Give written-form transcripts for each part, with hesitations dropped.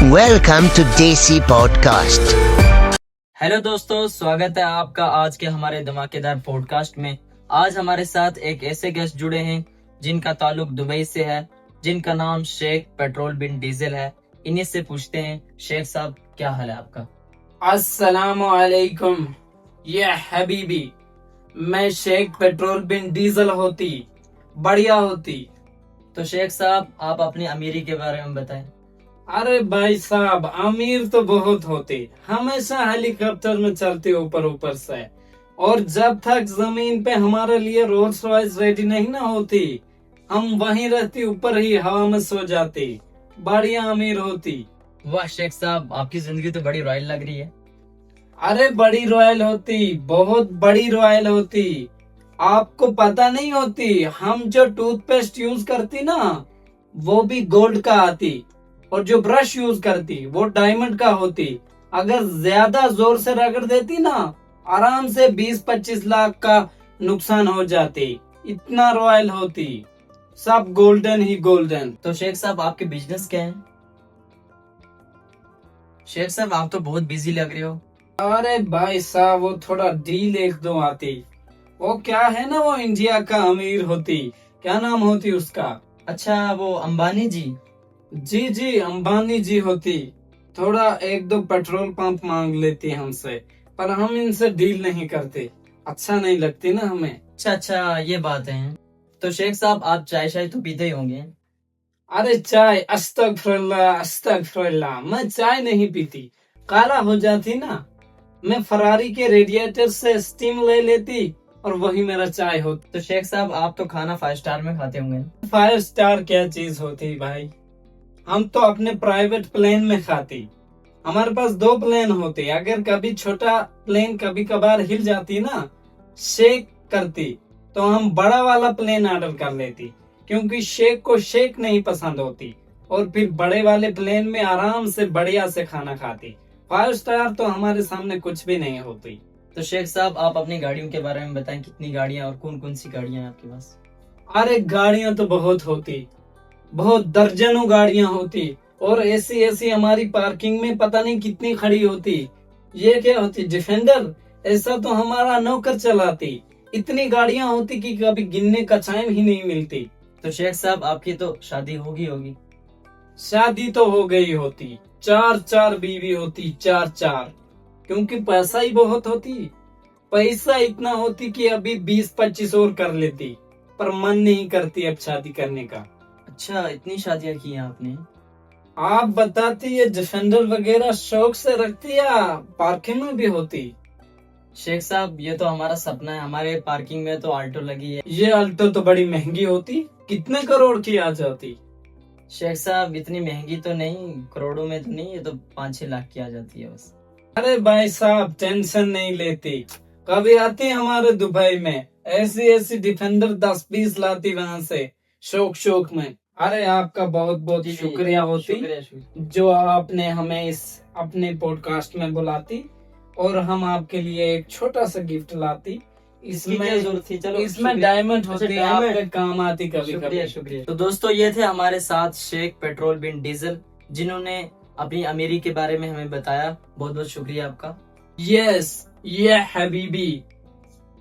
Welcome to Desi Podcast. Hello दोस्तों, स्वागत है आपका आज के हमारे धमाकेदार पॉडकास्ट में। आज हमारे साथ एक ऐसे गेस्ट जुड़े हैं जिनका ताल्लुक दुबई से है, जिनका नाम शेख पेट्रोल बिन डीजल है। इन्हीं से पूछते हैं, शेख साहब क्या हाल है आपका? अस्सलामु अलैकुम ये हबीबी, मैं शेख पेट्रोल बिन डीजल होती बढ़िया होती। तो शेख साहब आप अपनी अमीरी के बारे में बताएं। अरे भाई साहब, अमीर तो बहुत होते, हमेशा हेलीकॉप्टर में चलते ऊपर ऊपर से, और जब तक जमीन पे हमारे लिए रोल्स रॉयस रेडी नहीं ना होती, हम वहीं रहती, ऊपर ही हवा में सो जाती, बढ़िया अमीर होती। वाह शेख साहब, आपकी जिंदगी तो बड़ी रॉयल लग रही है। अरे बड़ी रॉयल होती, बहुत बड़ी रॉयल होती। आपको पता नहीं होती, हम जो टूथपेस्ट यूज करती ना वो भी गोल्ड का आती, और जो ब्रश यूज करती वो डायमंड का होती। अगर ज्यादा जोर से रगड़ देती ना, आराम से 20-25 लाख का नुकसान हो जाती, इतना रॉयल होती। सब गोल्डन ही गोल्डन। तो शेख साहब आपके बिजनेस क्या है? शेख साहब आप तो बहुत बिजी लग रहे हो। अरे भाई साहब, वो थोड़ा डील एक दो आती। वो क्या है ना, वो इंडिया का अमीर होती, क्या नाम होती उसका? अच्छा, वो अंबानी जी। जी अंबानी जी होती। थोड़ा एक दो पेट्रोल पंप मांग लेती हमसे, पर हम इनसे डील नहीं करते, अच्छा नहीं लगती ना हमें। अच्छा, ये बात है। तो शेख साहब आप चाय शाय तो पीते ही होंगे। अरे चाय, अस्तगफुरुल्लाह अस्तगफुरुल्लाह, मैं चाय नहीं पीती, काला हो जाती ना। मैं फरारी के रेडिएटर से स्टीम ले लेती और वही मेरा चाय होती। तो शेख साहब आप तो खाना 5 स्टार में खाते होंगे। 5 स्टार क्या चीज होती भाई, हम तो अपने प्राइवेट प्लेन में खाती। हमारे पास 2 प्लेन होते, अगर कभी छोटा प्लेन कभी कभार हिल जाती ना, शेक करती, तो हम बड़ा वाला प्लेन ऑर्डर कर लेती, क्योंकि शेक को शेक नहीं पसंद होती, और फिर बड़े वाले प्लेन में आराम से बढ़िया से खाना खाती। 5 स्टार तो हमारे सामने कुछ भी नहीं होती। तो शेख साहब आप अपनी गाड़ियों के बारे में बताएं, कितनी गाड़ियां और कौन कौन सी गाड़ियां हैं आपके पास? अरे गाड़ियां तो बहुत होती, बहुत दर्जनों गाड़ियां होती, और ऐसी हमारी पार्किंग में पता नहीं कितनी खड़ी होती। ये क्या होती, डिफेंडर, ऐसा तो हमारा नौकर चलाती। इतनी गाड़ियां होती कि कभी गिनने का टाइम ही नहीं मिलती। तो शेख साहब आपकी तो शादी होगी। शादी तो हो गई होती, 4 बीवी होती, 4, क्योंकि पैसा ही बहुत होती। पैसा इतना होती कि अभी 20-25 और कर लेती, पर मन नहीं करती अब शादी करने का। अच्छा, इतनी शादियां की हैं आपने? आप बताती है डिफेंडर वगैरह शौक से रखती या पार्किंग में भी होती? शेख साहब ये तो हमारा सपना है, हमारे पार्किंग में तो आल्टो लगी है। ये अल्टो तो बड़ी महंगी होती, कितने करोड़ की आ जाती? शेख साहब इतनी महंगी तो नहीं, करोड़ों में तो नहीं, ये तो 5-6 लाख की आ जाती है बस। अरे भाई साहब टेंशन नहीं लेती, कभी आती हमारे दुबई में, ऐसी डिफेंडर 10-20 लाती वहाँ से, शौक में। अरे आपका बहुत बहुत शुक्रिया होती, शुक्रिया। जो आपने हमें इस अपने पॉडकास्ट में बुलाती, और हम आपके लिए एक छोटा सा गिफ्ट लाती। इसमें डायमंड होती, आपके काम आती कभी कभी। शुक्रिया। तो दोस्तों ये थे हमारे साथ शेख पेट्रोल बिन डीजल, जिन्होंने अपनी अमीरी के बारे में हमें बताया। बहुत बहुत शुक्रिया आपका। यस, ये हबीबी,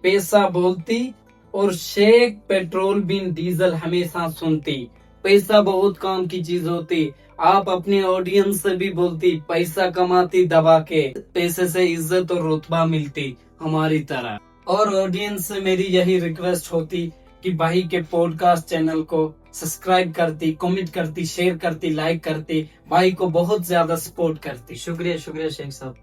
पैसा बोलती और शेख पेट्रोल बिन डीजल हमेशा सुनती। पैसा बहुत काम की चीज होती। आप अपने ऑडियंस से भी बोलती, पैसा कमाती दबा के, पैसे से इज्जत और रुतबा मिलती हमारी तरह। और ऑडियंस से मेरी यही रिक्वेस्ट होती कि भाई के पॉडकास्ट चैनल को सब्सक्राइब करती, कमेंट करती, शेयर करती, लाइक करती, भाई को बहुत ज्यादा सपोर्ट करती। शुक्रिया शेख साहब।